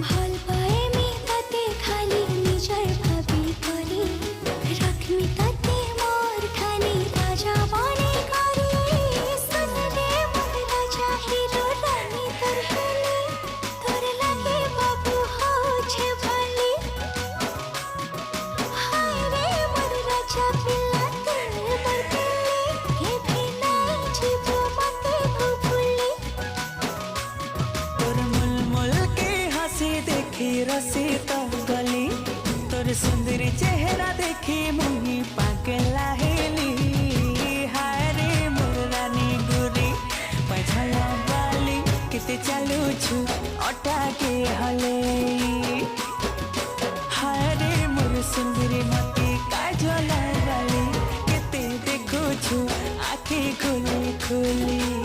ভাল পায়ে মি তাতে খালি নিজর ভাবি করি রাখমি তাতে মোর খানি রাজা বনে করি সুনরে মোর রাজা হিরো রানী তোর হেলি তোর লাগে বাবু হচ্ছে ভালি হায় রে মোর রাজা পিলা তোর বরদিলি কে ভি নাই জীব মতে ভুলি तोर मुलमुल के हंसी देखी रसी तो गली तोर सुंदर चेहरा देखी मुही पागला हेली हाय रे मोर रानी गुरी पझला वाली किते चालू छु अटा के हले हाय रे मोर सुंदरी मती काजला वाली किते देखो छु आँखें खुली खुली।